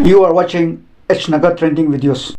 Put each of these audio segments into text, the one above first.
You are watching H Nagar trending videos.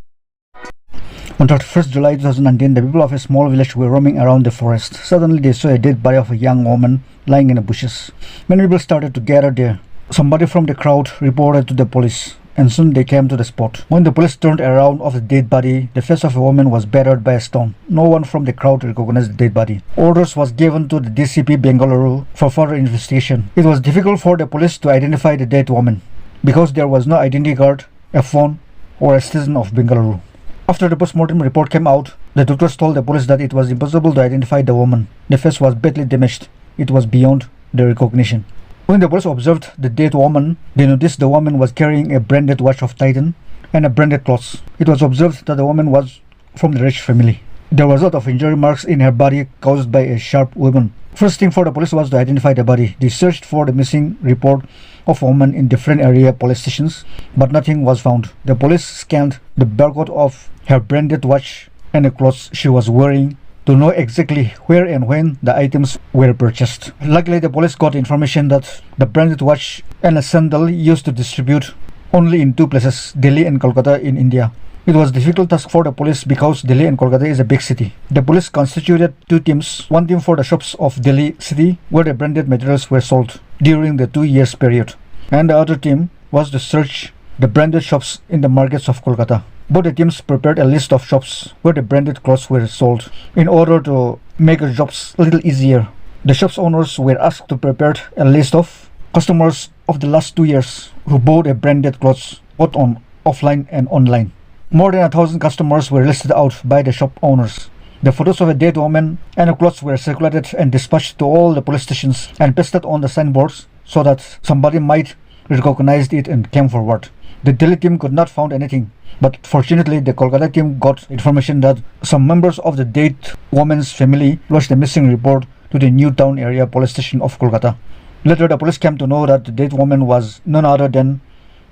On 31st July 2019, the people of a small village were roaming around the forest. Suddenly, they saw a dead body of a young woman lying in the bushes. Many people started to gather there. Somebody from the crowd reported to the police, and soon they came to the spot. When the police turned around of the dead body, the face of a woman was battered by a stone. No one from the crowd recognized the dead body. Orders was given to the DCP Bengaluru for further investigation. It was difficult for the police to identify the dead woman because there was no identity card, a phone, or a citizen of Bengaluru. After the post-mortem report came out, the doctors told the police that it was impossible to identify the woman. The face was badly damaged. It was beyond the recognition. When the police observed the dead woman, they noticed the woman was carrying a branded watch of Titan and a branded clothes. It was observed that the woman was from the rich family. There was a lot of injury marks in her body caused by a sharp weapon. First thing for the police was to identify the body. They searched for the missing report of a woman in different area police stations, but nothing was found. The police scanned the barcode of her branded watch and the clothes she was wearing to know exactly where and when the items were purchased. Luckily, the police got information that the branded watch and a sandal used to distribute only in two places, Delhi and Kolkata in India. It was a difficult task for the police because Delhi and Kolkata is a big city. The police constituted two teams, one team for the shops of Delhi city where the branded materials were sold during the 2 years period, and the other team was to search the branded shops in the markets of Kolkata. Both the teams prepared a list of shops where the branded clothes were sold in order to make the jobs a little easier. The shop's owners were asked to prepare a list of customers of the last 2 years who bought a branded clothes both on offline and online. More than 1,000 customers were listed out by the shop owners. The photos of a dead woman and the clothes were circulated and dispatched to all the police stations and pasted on the signboards so that somebody might recognize it and came forward. The Delhi team could not find anything, but fortunately the Kolkata team got information that some members of the dead woman's family lodged a missing report to the New Town area police station of Kolkata. Later the police came to know that the dead woman was none other than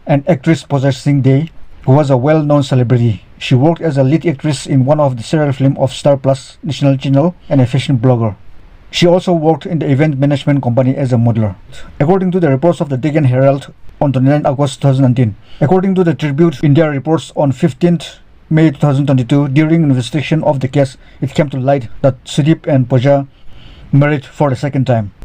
an actress Pooja Singh Dey, who was a well-known celebrity. She worked as a lead actress in one of the serial films of Star Plus National Channel and a fashion blogger. She also worked in the event management company as a modeler. According to the reports of the Deccan Herald on 29 August 2019, according to the Tribute India reports on 15th May 2022, during investigation of the case, it came to light that Sudeep and Pooja married for the second time.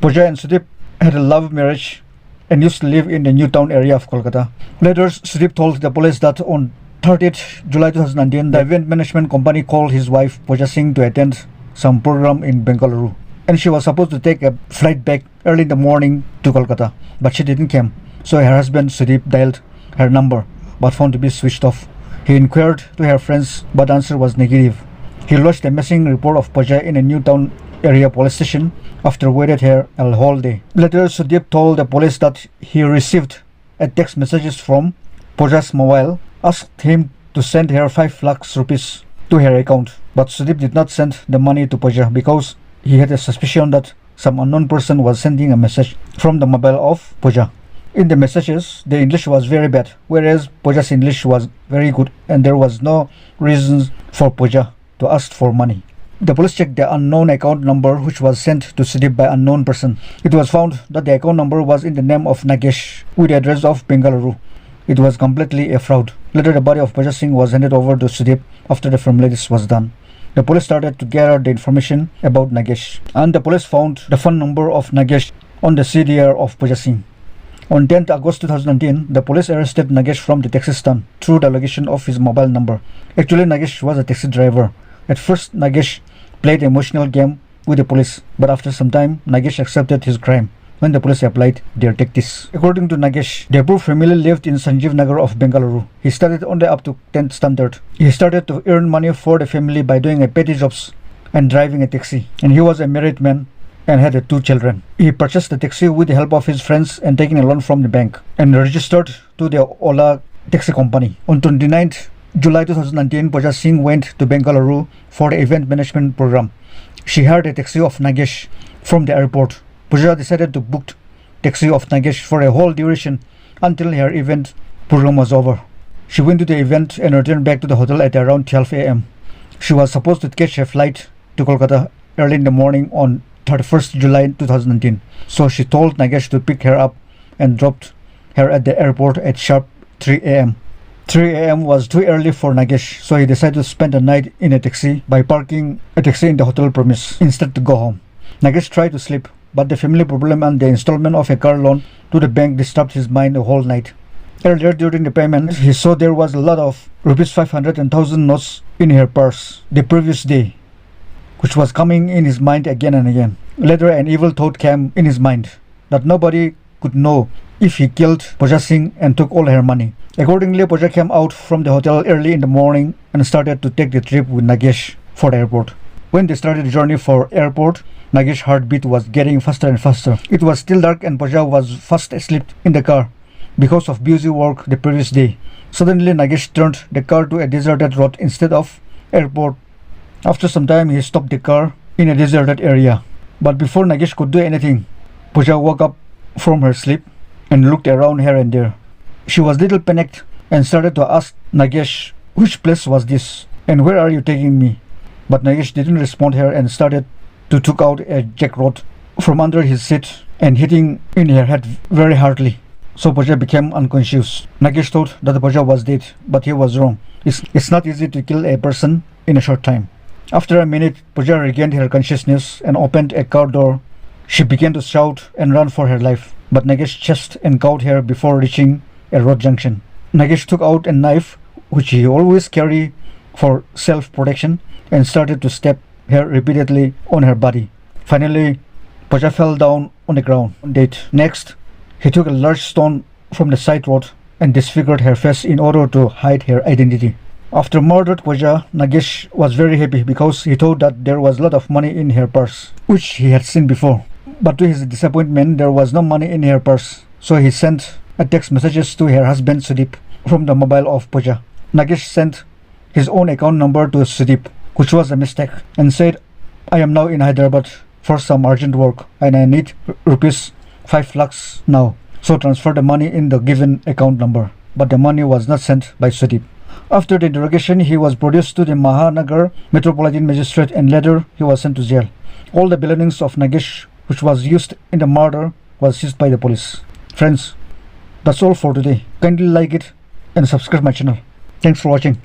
Pooja and Sudeep had a love marriage and used to live in the New Town area of Kolkata. Later, Sudeep told the police that on 30th July 2019, the event management company called his wife Pooja Singh to attend some program in Bengaluru, and she was supposed to take a flight back early in the morning to Kolkata, but she didn't come. So her husband Sudeep dialed her number but found to be switched off. He inquired to her friends, but the answer was negative. He lodged a missing report of Pooja in a New Town area police station after waited here a whole day. Later, Sudeep told the police that he received a text messages from Pooja's mobile, asked him to send her 5 lakhs rupees to her account, but Sudeep did not send the money to Pooja because he had a suspicion that some unknown person was sending a message from the mobile of Pooja. In the messages, the English was very bad, whereas Pooja's English was very good, and there was no reason for Pooja to ask for money. The police checked the unknown account number which was sent to Sudeep by unknown person. It was found that the account number was in the name of Nagesh with the address of Bengaluru. It was completely a fraud. Later, the body of Pooja Singh was handed over to Sudeep after the formalities was done. The police started to gather the information about Nagesh, and the police found the phone number of Nagesh on the CDR of Pooja Singh. On 10th August 2019, the police arrested Nagesh from the taxi stand through the location of his mobile number. Actually, Nagesh was a taxi driver. At first, Nagesh played an emotional game with the police, but after some time, Nagesh accepted his crime when the police applied their tactics. According to Nagesh, the poor family lived in Sanjeev Nagar of Bengaluru. He studied only up to 10th standard. He started to earn money for the family by doing a petty jobs and driving a taxi, and he was a married man and had 2 children. He purchased the taxi with the help of his friends and taking a loan from the bank and registered to the Ola taxi company. On 29th July 2019, Pooja Singh went to Bengaluru for the event management program. She hired a taxi of Nagesh from the airport. Pooja decided to book taxi of Nagesh for a whole duration until her event program was over. She went to the event and returned back to the hotel at around 12 a.m. She was supposed to catch a flight to Kolkata early in the morning on 31st July 2019. So she told Nagesh to pick her up and dropped her at the airport at sharp 3 a.m. 3 a.m. was too early for Nagesh, so he decided to spend the night in a taxi by parking a taxi in the hotel premise instead to go home. Nagesh tried to sleep, but the family problem and the installment of a car loan to the bank disturbed his mind the whole night. Earlier during the payment, he saw there was a lot of rupees 500 and 1,000 notes in her purse the previous day, which was coming in his mind again and again. Later, an evil thought came in his mind that nobody could know if he killed Pooja Singh and took all her money. Accordingly, Pooja came out from the hotel early in the morning and started to take the trip with Nagesh for the airport. When they started the journey for airport, Nagesh's heartbeat was getting faster and faster. It was still dark and Pooja was fast asleep in the car because of busy work the previous day. Suddenly, Nagesh turned the car to a deserted road instead of airport. After some time, he stopped the car in a deserted area. But before Nagesh could do anything, Pooja woke up from her sleep and looked around here and there. She was little panicked and started to ask Nagesh, which place was this and where are you taking me? But Nagesh didn't respond her and started to took out a jackrod from under his seat and hitting in her head very hardly. So Pooja became unconscious. Nagesh thought that Pooja was dead, but he was wrong. It's not easy to kill a person in a short time. After a minute, Pooja regained her consciousness and opened a car door. She began to shout and run for her life, but Nagesh chased and caught her before reaching a road junction. Nagesh took out a knife, which he always carried for self-protection, and started to stab her repeatedly on her body. Finally, Pooja fell down on the ground, dead. Next, he took a large stone from the side road and disfigured her face in order to hide her identity. After murdered Pooja, Nagesh was very happy because he thought that there was a lot of money in her purse, which he had seen before. But to his disappointment, there was no money in her purse, so he sent a text messages to her husband Sudeep from the mobile of Pooja. Nagesh sent his own account number to Sudeep, which was a mistake, and said, I am now in Hyderabad for some urgent work and I need rupees 5 lakhs now, so transfer the money in the given account number. But the money was not sent by Sudeep. After the interrogation, he was produced to the Mahanagar Metropolitan Magistrate and later he was sent to jail. All the belongings of Nagesh, which was used in the murder, was seized by the police. Friends, that's all for today. Kindly like it and subscribe my channel. Thanks for watching.